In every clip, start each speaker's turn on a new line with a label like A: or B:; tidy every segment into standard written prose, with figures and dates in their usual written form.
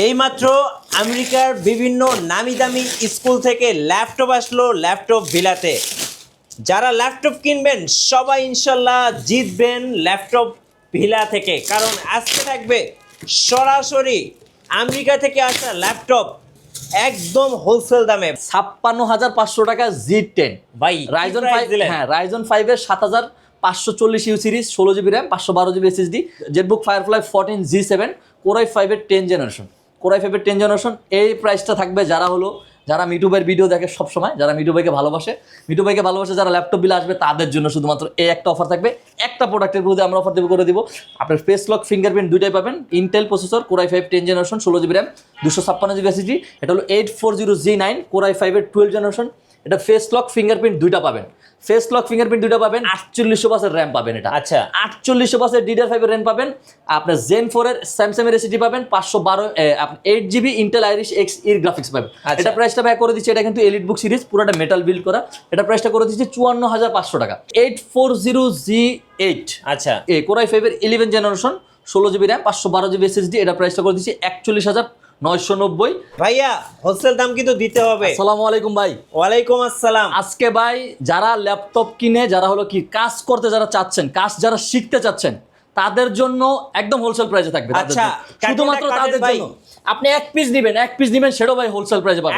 A: এইমাত্র আমেরিকার বিভিন্ন নামি দামি স্কুল থেকে ল্যাপটপ আসলো ল্যাপটপ ভিলাতে। যারা ল্যাপটপ কিনবেন সবাই ইনশাল্লাহ জিতবেন ল্যাপটপ ভিলা থেকে, কারণ আজকে থাকবে সরাসরি আমেরিকা থেকে আসা ল্যাপটপ একদম হোলসেল দামে
B: ৫৬,৫০০ টাকা Z10
A: ভাই
B: রাইজন 5 হ্যাঁ রাইজন 5 এর ৭৫৪০ you series 16GB RAM 512GB SSD Jetbook firefly 14 G7 Core i5 এর 10 জেনারেশন এই প্রাইসটা থাকবে যারা মিটু ভাইয়ের ভিডিও দেখে সব সময়, যারা মিটু ভাইকে ভালোবাসে যারা ল্যাপটপ বিল আসবে তাদের জন্য শুধুমাত্র এই একটা অফার থাকবে। একটা প্রোডাক্টের বিরুদ্ধে আমরা অফার করে দিব। আপনার ফেস লক ফিঙ্গারপ্রিন্ট দুইটাই পাবেন। Intel processor Core i5 10 generation 16GB RAM 256GB SSD। এটা হলো 840G9 Core i5 এর 12 জেনারেশন। এটা ফেস লক ফিঙ্গারপ্রিন্ট দুইটা পাবেন। 4800 বাসের র্যাম পাবেন। এটা
A: আচ্ছা
B: 4800 বাসের DDR5 এর র্যাম পাবেন। আপনার Zen 4 এর স্যামসাং এর SSD পাবেন। 8GB ইন্টেল আইরিশ X এর গ্রাফিক্স পাবেন। এটা প্রাইসটা ব্যাক করে দিচ্ছি। এটা কিন্তু এলিট বুক সিরিজ পুরোটা মেটাল বিল্ড করা। এটা প্রাইসটা করে দিচ্ছি ৫৪,৫০০ টাকা। 840G8
A: আচ্ছা
B: Core i5 এর 11 generation 16GB RAM 512GB SSD। এটা প্রাইসটা করে দিচ্ছি ৪১,৯৯০।
A: ভাইয়া হোলসেল দাম কিন্তু দিতে হবে।
B: আসসালামু আলাইকুম ভাই।
A: ওয়ালাইকুম আসসালাম।
B: আজকে ভাই যারা ল্যাপটপ কিনে যারা হলো কি কাজ করতে যারা চাচ্ছেন, কাজ যারা শিখতে চাচ্ছেন তাদের জন্য একদম হোলসেল প্রাইসে থাকবে।
A: আচ্ছা
B: শুধুমাত্র তাদের জন্য। আপনি এক পিস নিবেন সেটাও ভাই হোলসেল প্রাইসে পাবেন।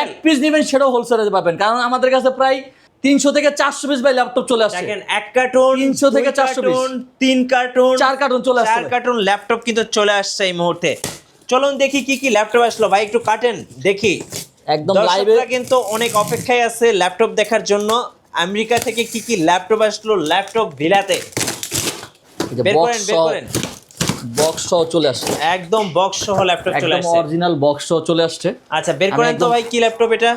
A: এক পিস
B: নিবেন সেটাও হোলসেলে পাবেন, কারণ আমাদের কাছে প্রায় 300 থেকে 400 পিস ভাই ল্যাপটপ চলে আসছে।
A: দেখেন এক কার্টুন
B: 300 থেকে 400 পিস,
A: 3 কার্টুন
B: 4 কার্টুন চলে আসছে।
A: 4 কার্টুন ল্যাপটপ কিন্তু চলে আসছে এই মুহূর্তে। চলুন দেখি কি কি ল্যাপটপ আসলো ভাই, একটু কাটেন দেখি।
B: একদম লাইভে
A: কিন্তু অনেক অপেক্ষায় আছে ল্যাপটপ দেখার জন্য। আমেরিকা থেকে কি কি ল্যাপটপ আসলো ল্যাপটপ ভিলাতে। বের করেন
B: বক্স সহ চলে আসছে।
A: একদম বক্স সহ ল্যাপটপ চলে আসছে,
B: একদম অরিজিনাল বক্স সহ চলে আসছে।
A: আচ্ছা বের করেন তো ভাই কি ল্যাপটপ এটা।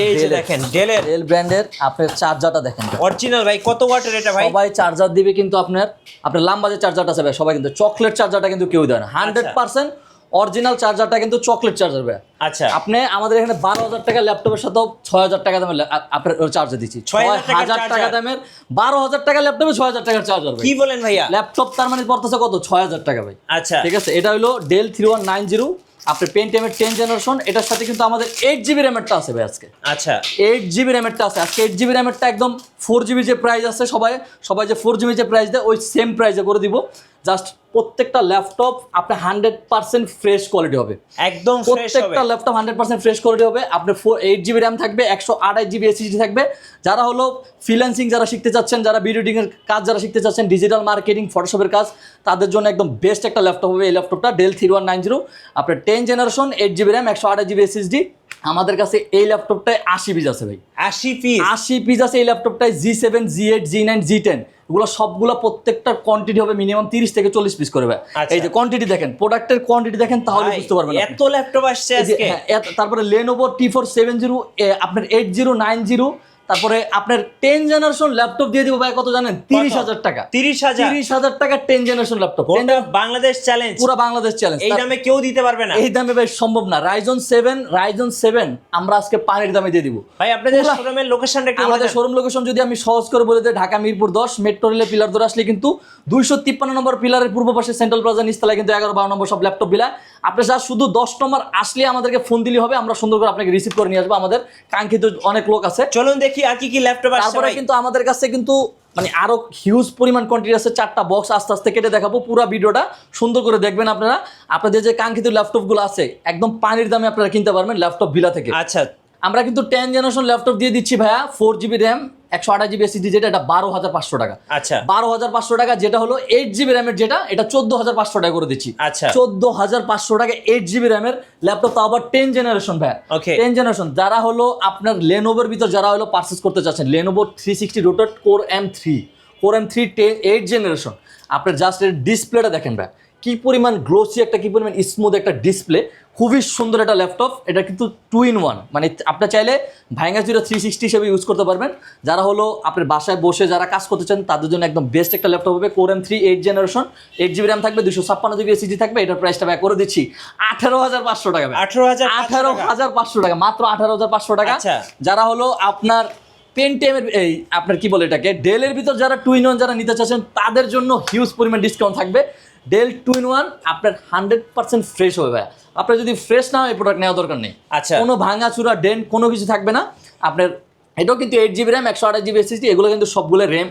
A: এই যে দেখেন ডেল
B: ব্র্যান্ডের আপনার চার্জারটা দেখেন
A: অরিজিনাল ভাই। কত ওয়াটের এটা ভাই?
B: সবাই চার্জার দিবে কিন্তু আপনার লাম্বা যে চার্জারটা আছে ভাই, সবাই কিন্তু চকলেট চার্জারটা কিন্তু কেউ দেয় না। 100% অরিজিনাল চার্জারটা কিন্তু চকলেট চার্জার ভাই।
A: আচ্ছা
B: আপনি আমাদের এখানে 12,000 টাকা ল্যাপটপের সাথে 6,000 টাকা দামের আপনার চার্জার দিচ্ছি। 6,000 টাকা দামের 12,000 টাকা ল্যাপটপে 6,000 টাকার চার্জার।
A: কি বলেন ভাইয়া?
B: ল্যাপটপ তার মানে পড়তেছে কত? 6,000 টাকা ভাই।
A: আচ্ছা
B: ঠিক আছে, এটা হলো ডেল 3190 আপনার পেন্টিয়ামের 10 জেনারেশন। এটার সাথে কিন্তু আমাদের 8GB র্যামেরটা আছে ভাই আজকে।
A: আচ্ছা
B: 8GB র্যামেরটা আছে আজকে। 8GB র্যামেরটা একদম 4GB যে প্রাইস আছে সবাই যে 4GB যে প্রাইস দেয় ওই সেম প্রাইসে করে দিব। জাস্ট প্রত্যেকটা ল্যাপটপ আপনার 100% ফ্রেশ কোয়ালিটি হবে।
A: একদম
B: প্রত্যেকটা ল্যাপটপ 100% ফ্রেশ কোয়ালিটি হবে। আপনার 8GB র্যাম থাকবে, 128GB SSD থাকবে। যারা হলো ফ্রিল্যান্সিং যারা শিখতে চাচ্ছেন, যারা ভিডিও এডিটিংয়ের কাজ যারা শিখতে চাচ্ছেন, ডিজিটাল মার্কেটিং ফটোশপের কাজ, তাদের জন্য একদম বেস্ট একটা ল্যাপটপ হবে এই ল্যাপটপটা। ডেল 3190 আপনার 10 generation 8GB RAM 128GB SSD। আমাদের কাছে এই ল্যাপটপটায় 80 পিস আছে ভাই। 80 পিস আছে এই ল্যাপটপটায়। G7 G8 G9 G10 এগুলো সবগুলো প্রত্যেকটার কোয়ান্টিটি হবে মিনিমাম 30 থেকে 40 পিস করে ভাই। এই যে কোয়ান্টিটি দেখেন, প্রোডাক্টের কোয়ান্টিটি দেখেন, তাহলে বুঝতে পারবেন
A: এত ল্যাপটপ আসছে আজকে।
B: তারপরে Lenovo T470 আপনার 8090, তারপরে আপনার 10 জেনারেশন ল্যাপটপ দিয়ে দিব ভাই কত জানেন? 30,000 টাকা। 30,000 টাকা 10 জেনারেশন ল্যাপটপ।
A: বাংলাদেশ চ্যালেঞ্জ,
B: পুরো বাংলাদেশ চ্যালেঞ্জ।
A: এই দামে কেউ দিতে পারবে না।
B: এই দামে ভাই সম্ভব না। রাইজন 7 আমরা আজকে পানির দামে দিয়ে দিব
A: ভাই। আপনাদের শোরুমের লোকেশনটা একটু
B: আমাদের শোরুম লোকেশন যদি আমি সহজ করে বলে দিই, ঢাকা মিরপুর 10 মেট্রো রেলের পিলার ধরে আসলে কিন্তু 253 নম্বর পিলারের পূর্ব পাশে সেন্ট্রাল প্লাজা নিচতলায় কিন্তু 11-12 নম্বর সব ল্যাপটপ বিলা। আপনি যা শুধু 10 নম্বর আসলে আমাদেরকে ফোন দিলে হবে, আমরা সুন্দর করে আপনাকে রিসিভ করে নিয়ে আসবো। আমাদের কাঙ্ক্ষিত অনেক লোক আছে।
A: চলুন দেখি আর কি কি ল্যাপটপ আছে।
B: তারপরে কিন্তু আমাদের কাছে কিন্তু মানে আরো হিউজ পরিমাণ কোয়ান্টিটি আছে। 4টা বক্স আস্তে আস্তে কেটে দেখাবো। পুরো ভিডিওটা সুন্দর করে দেখবেন আপনারা। আপনাদের যে কাঙ্ক্ষিত ল্যাপটপগুলো আছে একদম পানির দামে আপনারা কিনতে পারবেন ল্যাপটপ ভিলা থেকে।
A: আচ্ছা
B: আমরা কিন্তু 10 জেনারেশন ল্যাপটপ দিয়ে দিচ্ছি ভাইয়া। 4GB র্যাম 128GB SSD যেটা, এটা 12,500 টাকা।
A: আচ্ছা
B: 12,500 টাকা। যেটা হলো 8GB র্যামের যেটা, এটা 14,500 টাকা করে দিচ্ছি।
A: আচ্ছা
B: 14,500 টাকা 8GB র্যামের ল্যাপটপ, তাও আবার 10 জেনারেশন ভাইয়া। 10 জেনারেশন যারা হলো আপনার লেনোভোর ভিতর যারা হলো পারচেস করতে চাচ্ছেন, Lenovo 360 rotate Core M3 8 generation. আপনার জাস্ট এর ডিসপ্লেটা দেখেন ভাই, কি পরিমাণ গ্লোসি একটা, কি পরিমাণ স্মুথ একটা ডিসপ্লে। খুবই সুন্দর একটা ল্যাপটপ। এটা কিন্তু 2-in-1, মানে আপনার চাইলে ভাইঙ্গা 360 হিসেবে ইউজ করতে পারবেন। যারা হলো আপনার বাসায় বসে যারা কাজ করতে চান তাদের জন্য একদম বেস্ট একটা ল্যাপটপ হবে। Core M3 8 generation 8GB RAM থাকবে, 256GB SSD থাকবে। এটার প্রাইসটা ব্যাক করে দিচ্ছি 18,500 টাকা। 18,500 টাকা, মাত্র 18,500 টাকা। যারা হলো আপনার পেন্টিয়ামের এই আপনার কি বলে এটাকে ডেলের ভিতর যারা 2-in-1 যারা নিতে চাচ্ছেন তাদের জন্য হিউজ পরিমাণ ডিসকাউন্ট থাকবে। ডেল 2-in-1 আপনার 100% ফ্রেশ হবে ভাই। আপনার যদি ফ্রেশ না হয় এই প্রোডাক্ট নেওয়া দরকার নেই।
A: আচ্ছা,
B: কোনো ভাঙাচুরা ডেন্ট কোনো কিছু থাকবে না। আপনার এটাও কিন্তু 8GB র্যাম 128GB SSD, এগুলো কিন্তু সবগুলো র্যাম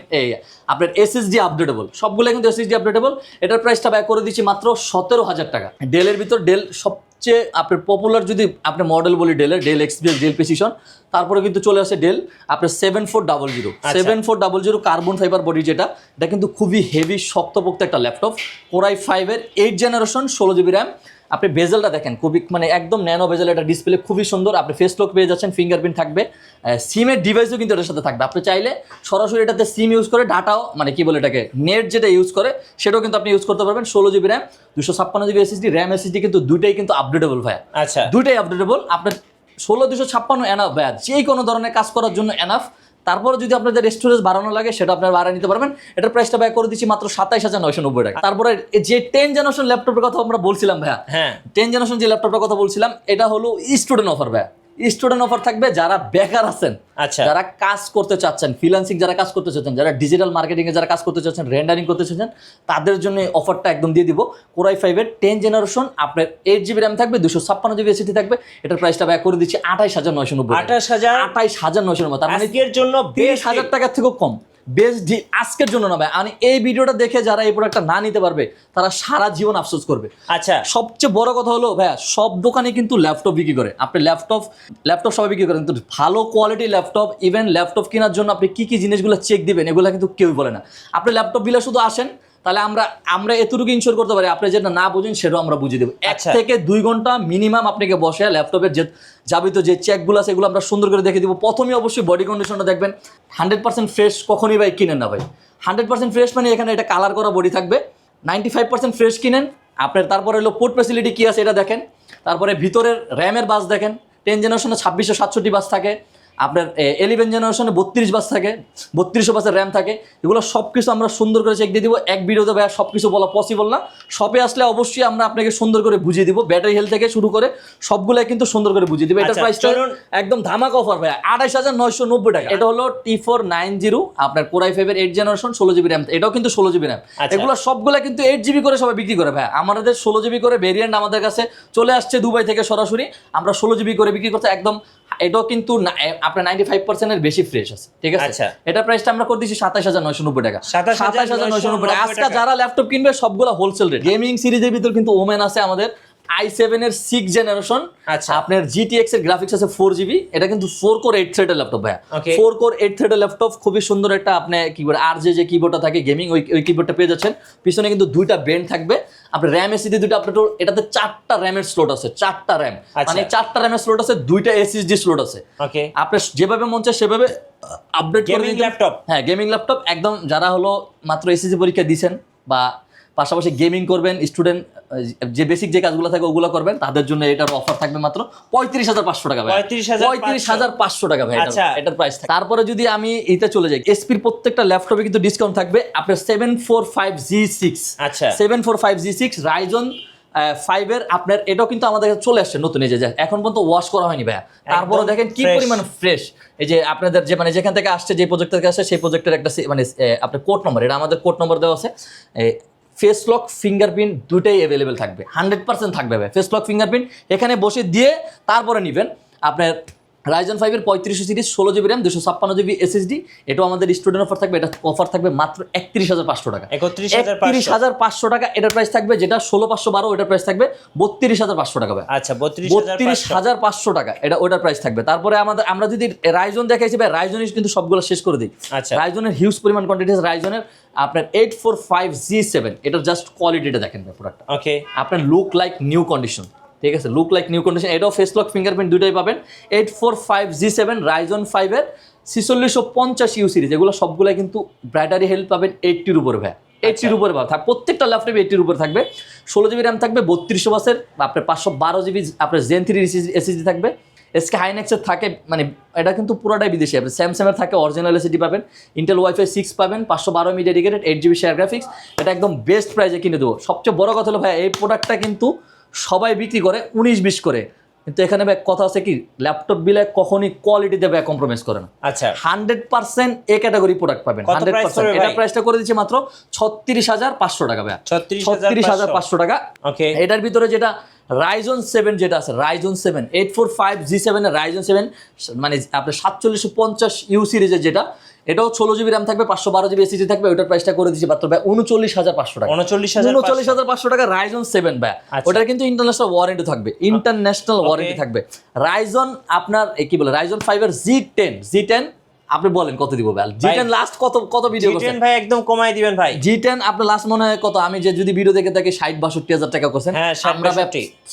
B: আপনার SSD আপডেটেবল, সবগুলো কিন্তু SSD আপডেটেবল। এটার প্রাইসটা ব্যয় করে দিচ্ছি মাত্র 17,000 টাকা। ডেলের ভিতর ডেল সবচেয়ে আপনার পপুলার যদি আপনি মডেল বলি ডেলের, ডেল এক্সপিএস, ডেল প্রিসিশন, তারপরে কিন্তু চলে আসে ডেল আপনার 7400 7400 কার্বন ফাইবার বডি, যেটা এটা কিন্তু খুবই হেভি শক্তপোক্ত একটা ল্যাপটপ। Core i5 এর 8 জেনারেশন 16GB র্যাম। আপনি বেজেলটা দেখেন খুবই মানে একদম ন্যানো বেজেল, এটা ডিসপ্লে খুবই সুন্দর। আপনি ফেস লক পেয়ে যাচ্ছেন, ফিঙ্গারপ্রিন্ট থাকবে, সিমের ডিভাইসও কিন্তু এটার সাথে থাকবে। আপনি চাইলে সরাসরি এটাতে সিম ইউজ করে ডাটাও মানে কি বলে এটাকে নেট যেটা ইউজ করে সেটাও কিন্তু আপনি ইউজ করতে পারবেন। 16GB RAM 256GB SSD, RAM SSD কিন্তু দুইটাই কিন্তু আপডেটেবল ভাই।
A: আচ্ছা,
B: দুইটাই আপডেটেবল। আপনার 16 256 এনাফ ভাই, যে কোনো ধরনের কাজ করার জন্য এনাফ। তারপরে যদি আপনাদের স্টোরেজ বাড়ানো লাগে সেটা আপনারা বাড়ায় নিতে পারবেন। এটার প্রাইসটা ব্যয় করে দিচ্ছি মাত্র 27,990 টাকা। তারপরে যে 10 জেনারেশন ল্যাপটপের কথা আমরা বলছিলাম ভাইয়া,
A: হ্যাঁ
B: 10 জেনারেশন যে ল্যাপটপের কথা বলছিলাম এটা হলো স্টুডেন্ট অফার ভাইয়া। স্টুডেন্ট অফার থাকবে যারা বেকার আছেন,
A: আচ্ছা,
B: যারা কাজ করতে চাচ্ছেন, ফ্রিল্যান্সিং যারা কাজ করতে চাচ্ছেন, যারা ডিজিটাল মার্কেটিং এ যারা কাজ করতে চাচ্ছেন, রেন্ডারিং করতে চাচ্ছেন, তাদের জন্য এই অফারটা একদম দিয়ে দিব। Core i5 এর 10 জেনারেশন আপনার 8GB র্যাম থাকবে, 256GB SSD থাকবে। এটার প্রাইসটা ব্যয় করে দিচ্ছি 28,990 28,990। তার মানে
A: আজকের জন্য
B: 30,000 টাকার থেকেও কম। বেস্ট ডিল আজকের জন্য না ভাই, আমি এই ভিডিওটা দেখে যারা এই প্রোডাক্টটা না নিতে পারবে তারা সারা জীবন আফসোস করবে।
A: আচ্ছা,
B: সবচেয়ে বড় কথা হলো ভাইয়া, সব দোকানে কিন্তু ল্যাপটপ বিক্রি করে। আপনি ল্যাপটপ সবাই বিক্রি করেন, কিন্তু ভালো কোয়ালিটি ল্যাপটপ, ইভেন ল্যাপটপ কেনার জন্য আপনি কি কি জিনিসগুলো চেক দিবেন এগুলো কিন্তু কেউই বলে না। আপনি ল্যাপটপ বিলে শুধু আসেন, তাহলে আমরা এতটুকু ইনশোর করতে পারি আপনি যেটা না বুঝেন সেটাও আমরা বুঝিয়ে দেবো। 1 থেকে 2 ঘন্টা মিনিমাম আপনাকে বসে ল্যাপটপের যে যাবিত যে চেকগুলো আছে এগুলো আমরা সুন্দর করে দেখে দিব। প্রথমে অবশ্যই বডি কন্ডিশনটা দেখবেন 100% ফ্রেশ। কখনই ভাই কিনেন না ভাই 100% ফ্রেশ, মানে এখানে এটা কালার করা বডি থাকবে। 95% ফ্রেশ কিনেন আপনার। তারপরে হলো পোর্ট ফ্যাসিলিটি কী আছে এটা দেখেন। তারপরে ভিতরের র্যামের বাস দেখেন, 10 জেনারেশনে 2667 বাস থাকে, আপনার 11 জেনারেশনে 32 বাস থাকে, 3200 বাসের র্যাম থাকে। এগুলো সব কিছু আমরা সুন্দর করে চেক দিয়ে দিব। এক ভিডিওতে ভাই সব কিছু বলা পসিবল না। শপে আসলে অবশ্যই আমরা আপনাকে সুন্দর করে বুঝিয়ে দিব, ব্যাটারি হেলথ থেকে শুরু করে সবগুলাই কিন্তু সুন্দর করে বুঝিয়ে দিব। এটার প্রাইসটা একদম ধামাকা অফার ভাই 28,990 টাকা। এটা হলো T490 আপনার Core i5 এর 8 জেনারেশন 16GB র্যাম, এটাও কিন্তু 16GB র্যাম। এগুলো সবগুলা কিন্তু 8GB করে সবাই বিক্রি করে ভাই। আমাদের 16GB করে ভেরিয়েন্ট আমাদের কাছে চলে আসছে দুবাই থেকে সরাসরি, আমরা 16GB করে বিক্রি করতে একদম। এটাও কিন্তু আপনার 95% এর বেশি ফ্রেশ আছে, ঠিক আছে।
A: আচ্ছা,
B: এটা প্রাইসটা আমরা করে দিচ্ছি 27,990 টাকা।
A: 27,990
B: টাকা। আজকে যারা ল্যাপটপ কিনবে সবগুলো হোলসেল রেট। গেমিং সিরিজের ভিতর কিন্তু ওমেন আছে আমাদের i7 এর 6 জেনারেশন।
A: আচ্ছা,
B: আপনার GTX এর গ্রাফিক্স আছে 4GB। এটা কিন্তু 4 কোর 8 থ্রেডের ল্যাপটপ ভাই। 4 কোর 8 থ্রেডের ল্যাপটপ, খুবই সুন্দর একটা আপনি কিবোর্ড RJ যে কিবোর্ডটা থাকে গেমিং, ওই কিবোর্ডটা পেয়ে যাচ্ছেন। পিছনে কিন্তু দুইটা বেন্ড থাকবে। আপনার র্যাম SSD দুইটা আপনার, এটাতে 4টা র্যামের স্লট আছে, 4টা র্যাম, মানে 4টা র্যামের স্লট আছে, 2টা SSD স্লট আছে।
A: ওকে,
B: আপনি যেভাবে মন চায় সেভাবে আপডেট করে
A: গেমিং ল্যাপটপ।
B: হ্যাঁ গেমিং ল্যাপটপ একদম। যারা হলো মাত্র এসএসসি পরীক্ষা দিয়েছেন বা পাশাপাশি গেমিং করবেন, স্টুডেন্ট যে বেসিক যে কাজগুলো থাকে ওগুলো করবেন, তাদের জন্য এটার অফার থাকবে মাত্র 35,500 টাকা ভাই। 35,500 টাকা ভাই এটার প্রাইস থাকে। তারপরে যদি আমি এটা চলে যাই, এসপির প্রত্যেকটা ল্যাপটপে কিন্তু ডিসকাউন্ট থাকবে। আপনার 745G6,
A: আচ্ছা
B: 745G6 রাইজন 5 এর আপনার, এটাও কিন্তু আমাদের কাছে চলে আসছে নতুন, এই যে এখন পর্যন্ত ওয়াশ করা হয়নি ভাইয়া। তারপরে দেখেন কি পরিমাণ ফ্রেশ। এই যে আপনাদের যে মানে যেখান থেকে আসছে, যে প্রজেক্ট থেকে আসছে সেই প্রজেক্টের একটা মানে আপনার কোড নম্বর, এটা আমাদের কোড নম্বর দেওয়া আছে। ফেস লক ফিঙ্গারপ্রিন্ট দুটাই অ্যাভেলেবেল থাকবে, 100% থাকবে ভাই। ফেস লক ফিঙ্গারপ্রিন্ট এখানে বসে দিয়ে তারপরে নেবেন আপনার রাইজন 5 এর 3500 series 16GB RAM 256GB SSD। এটাও আমাদের স্টুডেন্ট অফার থাকবে। এটা অফার থাকবে মাত্র 31,500 টাকা। 31,500 টাকা এটার প্রাইস থাকবে। যেটা 16,512 এটার প্রাইস থাকবে 32,500 টাকা ভাই।
A: আচ্ছা
B: 32,500 টাকা এটা ওটার প্রাইস থাকবে। তারপরে আমরা যদি রাইজন দেখাইছি ভাই, রাইজনের কিন্তু সবগুলো শেষ করে দিই।
A: আচ্ছা,
B: রাইজনের হিউজ পরিমাণ কোয়ান্টিটি আছে। রাইজনের আপনার 845G7, এটা জাস্ট কোয়ালিটিটা দেখেন ভাই প্রোডাক্টটা।
A: ওকে,
B: আপনার লুক লাইক নিউ কন্ডিশন, ঠিক আছে, লুক লাইক নিউ কন্ডিশন। এটাও ফেস লক ফিঙ্গারপ্রিন্ট দুটাই পাবেন। 845G7 রাইজন 5 এর 4650U সিরিজ, এগুলো সবগুলাই কিন্তু ব্যাটারি হেলথ পাবেন 80-র উপরে ভাই, 80-র উপরে পাবেন। প্রত্যেকটা ল্যাপটপে 80-র উপরে থাকবে। 16GB র্যাম থাকবে, 3200 বাসের আপনার 512GB আপনার Zen 3 SSD থাকবে। SK হাইনেক্সের থাকে, মানে এটা কিন্তু পুরোটাই বিদেশি। আপনি স্যামসাংয়ের থাকে অরিজিনাল SSD পাবেন, ইন্টেল Wi-Fi 6 পাবেন, 512 MB dedicated, 8GB share graphics. এটা একদম বেস্ট প্রাইসে কিনে দেবো। সবচেয়ে বড় কথা হলো ভাই, এই প্রোডাক্টটা কিন্তু সবাই বিক্রি করে 19-20 করে, কিন্তু এখানে ভাই কথা আছে কি ল্যাপটপ বিলে কখনই কোয়ালিটিতে ভাই কম্প্রোমাইজ করে না।
A: আচ্ছা
B: 100% এ ক্যাটাগরি প্রোডাক্ট পাবেন 100%। এটা প্রাইসটা করে দিচ্ছি মাত্র 36,500 টাকা ভাই, 36,500 টাকা।
A: ওকে,
B: এটার ভিতরে যেটা রাইজন 7 যেটা আছে, রাইজন 7 845G7 এর রাইজন 7 মানে আপনার 4750 ইউ সিরিজের যেটা, এটাও 16GB RAM থাকবে, 512GB SSD থাকবে। ওটার প্রাইসটা করে দিচ্ছি মাত্র ভাই 39,500 টাকা। 39,500 টাকা রাইজন 7 ভাই। ওটার কিন্তু ইন্টারন্যাশনাল ওয়ারেন্টি থাকবে, ইন্টারন্যাশনাল ওয়ারেন্টি থাকবে। রাইজন আপনার কি বলে রাইজন 5 এর G10 আপনি বলেন কত দিব ভাই? G10 লাস্ট কত ভিডিও করছেন?
A: G10 ভাই একদম কমাই দিবেন ভাই।
B: G10 আপনার লাস্ট মনে হয় কত, আমি যে যদি ভিডিও দেখে থাকি 60-62,000 টাকা করছেন।
A: হ্যাঁ,
B: আমরা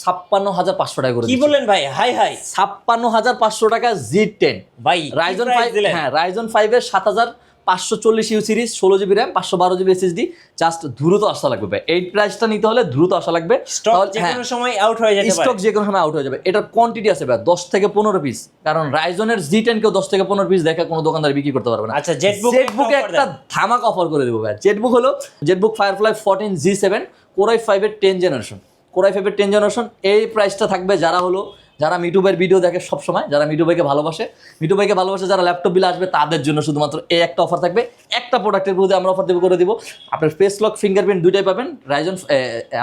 B: 56,500 টাকা করে
A: কি বলেন ভাই? হাই
B: 56,500 টাকা G10
A: ভাই।
B: রাইজন 5, হ্যাঁ রাইজন 5 এর 7,540 you series, 16GB RAM, 512GB SSD। Just দ্রুত আসা লাগবে ভাই, এই প্রাইসটা নিতে হলে দ্রুত আসা লাগবে।
A: স্টক যে কোনো সময় আউট হয়ে যেতে পারে,
B: স্টক যে কোনো সময় আউট হয়ে যাবে। এটার কোয়ান্টিটি আছে ভাই 10 থেকে 15 পিস, কারণ রাইজনের G10 কেও 10 থেকে 15 পিস দেখে কোনো দোকানদার বিক্রি করতে পারবে না।
A: আচ্ছা, জেটবুকে
B: একটা ধামাকা অফার করে দেবো ভাই। জেটবুক হলো Jetbook firefly 14G7 Core i5 এর 10 জেনারেশন, Core i5 এর 10 জেনারেশন। এই প্রাইসটা থাকবে যারা মিটু ভাইয়ের ভিডিও দেখে সবসময়, যারা মিটু ভাইকে ভালোবাসে, যারা ল্যাপটপ বিলে আসবে তাদের জন্য শুধুমাত্র এই একটা অফার থাকবে। একটা প্রোডাক্টের বিরুদ্ধে আমরা অফার করে দিব। আপনার ফেস লক ফিঙ্গারপ্রিন্ট দুইটাই পাবেন। রাইজন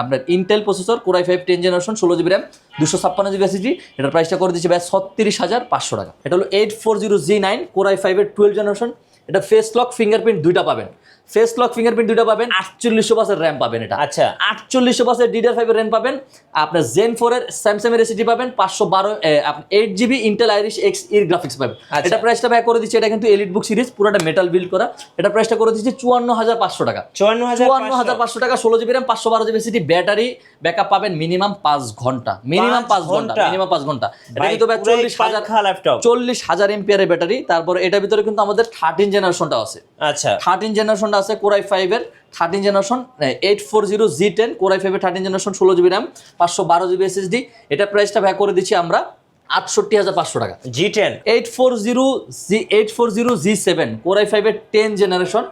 B: আপনার Intel processor, Core i5 10 generation, 16GB RAM, 256GB SSD। এটার প্রাইসটা করে দিচ্ছি ভাই 36,500 টাকা। এটা হলো 840G9 Core i5 এর 12 জেনারেশন। এটা ফেস লক ফিঙ্গারপ্রিন্ট দুইটা পাবেন, 4800 র্যাম পাবেন। এটা
A: আচ্ছা
B: 4800 DDR5 এর র্যাম পাবেন। আপনার Zen 4 এর স্যামসাং এর SSD পাবেন, 8GB ইন্টেল আইরিশ এক্স এর গ্রাফিক্স পাবেন। এটা প্রাইসটা ভাই করে দিচ্ছি, এটা কিন্তু এলিট বুক সিরিজ, পুরোটা মেটাল বিল্ড করা। এটা প্রাইসটা করে দিচ্ছি 54,500 টাকা। 54,500 টাকা, 16GB RAM, 512GB SSD। Battery backup পাবেন মিনিমাম 5 ঘন্টা, মিনিমাম 5 ঘন্টা। এটা কিন্তু ভাই 40,000 এমপিআর এর ব্যাটারি। তারপরে এটার ভিতরে কিন্তু আমাদের 13 জেনারেশনটা আছে।
A: আচ্ছা
B: 13 জেনারেশনটা আছে Core i5 এর 13 জেনারেশন, 840G10 Core i5 এর 13 generation, 16GB RAM, 512GB SSD। এটা প্রাইসটা ভাই করে দিচ্ছি আমরা 68,500 টাকা।
A: G10
B: 840G7 Core i5 এর 10 generation,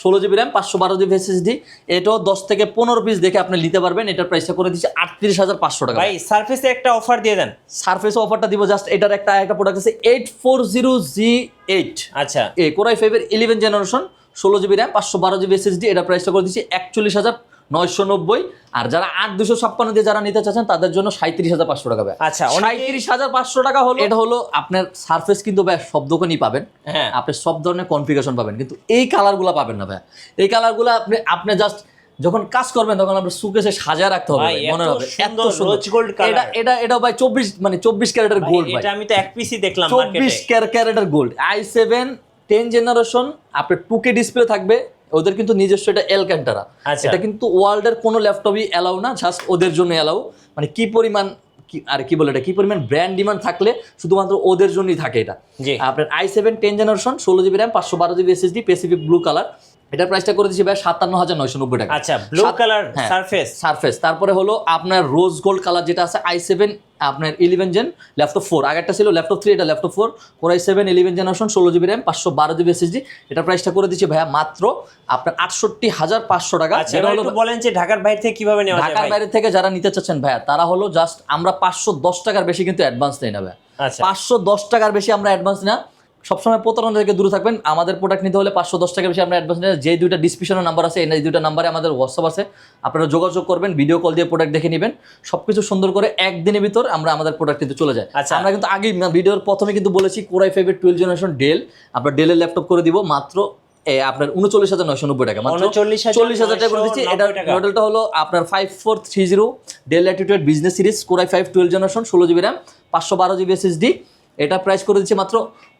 B: 16GB RAM, 512GB SSD। এটাও 10 থেকে 15 পিস দেখে আপনি নিতে পারবেন। এটার প্রাইসটা করে দিচ্ছি 38,500 টাকা।
A: ভাই সারফেসে একটা অফার দিয়ে দেন।
B: সারফেসে অফারটা দিব জাস্ট, এটার একটা প্রোডাক্ট আছে 840G8।
A: আচ্ছা
B: Core i5 এর 11 generation, 16GB RAM, 512GB SSD। এটা প্রাইসটা করে দিচ্ছি 41,990। আর যারা 8,256 দিয়ে যারা নিতে চাচ্ছেন তাদের জন্য 37,500 টাকা ভাই।
A: আচ্ছা
B: 37,500 টাকা হলো। এটা হলো আপনার সারফেস কিন্তু ভাই সব দোকানই পাবেন,
A: হ্যাঁ
B: আপনি সব ধরনের কনফিগারেশন পাবেন, কিন্তু এই কালারগুলো পাবেন না ভাই। এই কালারগুলো আপনি জাস্ট যখন কাজ করবেন তখন আপনার সুকেসে সাজায় রাখতে হবে, মনে হবে এত সুন্দর
A: রোজ গোল্ড কালার।
B: এটা ভাই 24 ক্যারেটের গোল্ড ভাই।
A: এটা আমি তো এক পিসি দেখলাম
B: 24 ক্যারেটের গোল্ড। i7 10 জেনারেশন, আপনার 2K ডিসপ্লে থাকবে। ওদের কিন্তু নিজস্ব এটা এলক্যান্টারা, এটা কিন্তু ওয়ার্ল্ডের কোনো ল্যাপটপই অ্যালাউ না, জাস্ট ওদের জন্য অ্যালাউ। মানে কি পরিমাণ কি পরিমাণ ব্র্যান্ড ডিমান্ড থাকলে শুধুমাত্র ওদের জন্যই থাকে এটা। আপনার i7 10 generation, 16GB RAM, 512GB SSD, Pacific blue colour. এটার প্রাইসটা করে দিচ্ছি ভাই 57,990 টাকা।
A: আচ্ছা ব্লু কালার সারফেস।
B: তারপরে হলো আপনার রোজ গোল্ড কালার যেটা আছে i7 আপনার 11 জেন ল্যাপটপ 4, আগেরটা ছিল ল্যাপটপ 3, এটা laptop 4, Core i7 11 generation, 16GB RAM, 512GB SSD। এটা প্রাইসটা করে দিচ্ছি ভাইয়া মাত্র আপনার 68,500 টাকা।
A: যেটা হলো বলেন যে ঢাকার বাইরে থেকে কিভাবে নেওয়া যায়?
B: ঢাকার বাইরে থেকে যারা নিতে চাচ্ছেন ভাইয়া তারা হলো জাস্ট আমরা 510 টাকার বেশি কিন্তু অ্যাডভান্স নেই না ভাইয়া। 510 টাকার বেশি আমরা অ্যাডভান্স না। সবসময় প্রতারণা থেকে দূরে থাকবেন। আমাদের প্রোডাক্ট নিতে হলে 510 টাকা বেশি আমরা অ্যাডভান্স নিই। যে দুইটা ডিসক্রিপশনের নাম্বার আছে, এই দুইটা নাম্বারে আমাদের হোয়াটসঅ্যাপ আছে, আপনারা যোগাযোগ করবেন, ভিডিও কল দিয়ে প্রোডাক্ট দেখে নেবেন। সবকিছু সুন্দর করে একদিনের ভিতর আমরা আমাদের প্রোডাক্ট কিন্তু চলে যায়। আমরা কিন্তু আগেই ভিডিওর প্রথমে কিন্তু বলেছি Core i5 এর 12 জেনারেশন ডেল, আপনার ডেলের ল্যাপটপ করে দিব মাত্র আপনার 39,990 টাকা, মাত্র 40,000 টাকা করে দিচ্ছি। এটা মডেলটা হলো আপনার 5430 del Latitude business series, Core i5 12 generation, 16GB RAM, 512GB SSD। এটা প্রাইস করে দিচ্ছে মাত্র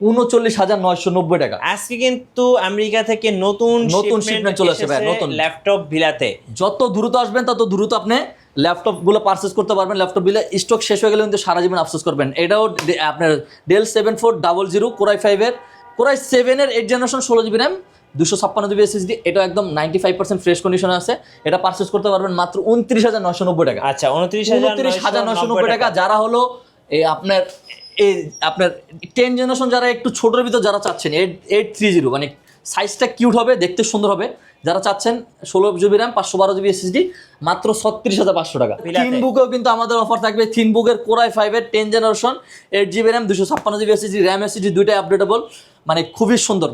B: 39,990 টাকা।
A: আজকে কিন্তু আমেরিকা থেকে নতুন শিপমেন্ট চলে আসছে ভাই, নতুন ল্যাপটপ ভিলাতে।
B: যত দ্রুত আসবেন তত দ্রুত আপনি ল্যাপটপগুলো পারচেজ করতে পারবেন। ল্যাপটপ বিলে স্টক শেষ হয়ে গেলে কিন্তু সারা জীবন আফসোস করবেন। এটাও আপনার ডেল 7400 Core i5 এর Core i7 এর 8 generation, 16GB RAM, 256GB SSD। এটা একদম 95% ফ্রেশ কন্ডিশনে আছে। এটা পারচেজ করতে পারবেন মাত্র 29,990 টাকা।
A: আচ্ছা 29,990
B: টাকা। যারা হলো আপনার 10 জেনারেশন যারা একটু ছোটোর ভিতর যারা চাচ্ছেন 830, মানে সাইজটা কিউট হবে, দেখতে সুন্দর হবে, যারা চাচ্ছেন 16GB RAM 512GB SSD মাত্র 36,500 টাকা। থিন বুকেও কিন্তু আমাদের অফার থাকবে। থিন বুকের Core i5 এর 10 generation 8GB RAM 256GB SSD RAM SSD দুইটাই আপডেটেবল, মানে খুবই সুন্দর।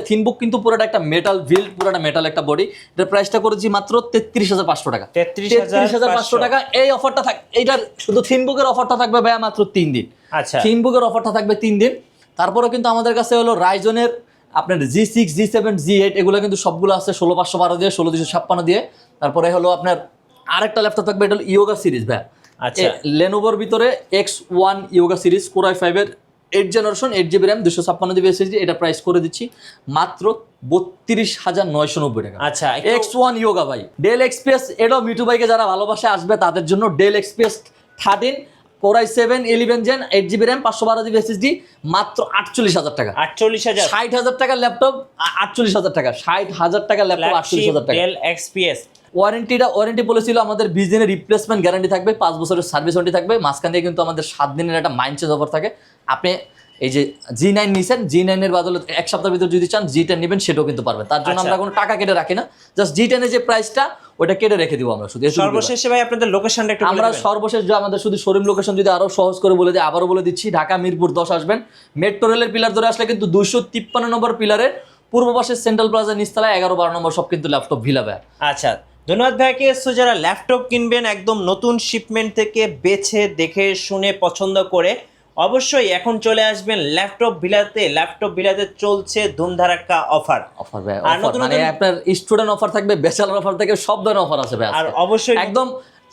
B: থিন বুক কিন্তু পুরোটা একটা মেটাল বিল্ড, পুরোটা মেটাল একটা বডি। এটার প্রাইসটা করেছি মাত্র 33,500 টাকা। 33,500 টাকা। এই অফারটা এইটার শুধু থিন বুকের অফারটা থাকবে ভাইয়া মাত্র 3 দিন।
A: আচ্ছা,
B: থিন বুকের অফারটা থাকবে 3 দিন। তারপরে কিন্তু আমাদের কাছে হলো রাইজনের আপনার G6 G7 G8 এগুলো কিন্তু সবগুলো আছে 16512 দিয়ে 16256 দিয়ে। তারপরে হলো আপনার আরেকটা ল্যাপটপ থাকবে, এটা হলো ইয়োগা সিরিজ ভাই।
A: আচ্ছা,
B: লেনোভোর ভিতরে X1 yoga series Core i5 এর 8 generation 8GB RAM 256GB SSD, এটা প্রাইস করে দিচ্ছি মাত্র 32,990 টাকা।
A: আচ্ছা,
B: X1 ইয়োগা ভাই। ডেল এক্সপিএস, এটাও মিঠু ভাইকে যারা ভালোবাসে আসবে তাদের জন্য del XPS 13 Core i7 11 Gen 8GB RAM 512GB SSD মাত্র 48,000 টাকা।
A: 48,000,
B: 60,000 টাকার ল্যাপটপ 48,000 টাকা। 60,000 টাকার ল্যাপটপ 48,000 টাকা।
A: ডেল এক্সপিএস
B: ওয়ারেন্টি পলিসি ছিল আমাদের 20 দিনের রিপ্লেসমেন্ট গ্যারান্টি থাকবে, 5 বছরের সার্ভিস ওয়ারেন্টি থাকবে। মাঝখান দিয়ে কিন্তু আমাদের 7 দিনের একটা মাইন্ড চেঞ্জ অফার থাকে। আপনি এই যে G9 নিছেন, G9 এর বদলে এক সপ্তাহের ভিতর যদি চান G10 নেবেন সেটাও কিন্তু পারবেন। তার জন্য আমরা কোনো টাকা কেটে রাখি না, জাস্ট G10 এর যে প্রাইসটা ওটা কেটে রেখে দিব আমরা শুধু।
A: সর্বশেষে ভাই আপনাদের লোকেশনটা একটু বলে
B: আমরা
A: দিবেন।
B: সর্বশেষ যে আমাদের শুধু শোরুম লোকেশন যদি আরো সহজ করে বলে দিই, আবারও বলে দিচ্ছি, ঢাকা মিরপুর 10 আসবেন। মেট্রো রেলের পিলার ধরে আসলে কিন্তু 253 নম্বর পিলারের পূর্ব পাশে সেন্ট্রাল প্লাজা নিচতলায় 11-12 নম্বর সব কিন্তু ল্যাপটপ ভিলা ভাই।
A: আচ্ছা, ধন্যবাদ ভাইকে। সো যারা ল্যাপটপ কিনবেন একদম নতুন শিপমেন্ট থেকে বেছে দেখে শুনে পছন্দ করে অবশ্যই এখন চলে আসবেন ল্যাপটপ ভিলাতে। ল্যাপটপ ভিলাতে চলছে ধুমধারাক্কা অফার।
B: ভাই মানে আপনার স্টুডেন্ট অফার থাকবে, ব্যাচেলর অফার থেকে সব ধরনের অফার আছে ভাই।
A: আর অবশ্যই
B: একদম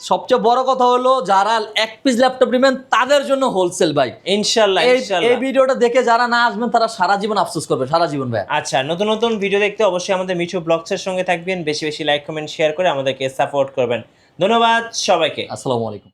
B: সবচেয়ে বড় কথা হলো যারা এক পিস ল্যাপটপ নেবেন তাদের জন্য হোলসেল ভাই,
A: ইনশাআল্লাহ।
B: এই ভিডিওটা দেখে যারা না আসবেন তারা সারা জীবন আফসোস করবে, সারা জীবন ভাই।
A: আচ্ছা, নতুন নতুন ভিডিও দেখতে অবশ্যই আমাদের মিঠু ব্লগসের সঙ্গে থাকবেন। বেশি বেশি লাইক কমেন্ট শেয়ার করে আমাদেরকে সাপোর্ট করবেন। ধন্যবাদ সবাইকে।
B: আসসালামু আলাইকুম।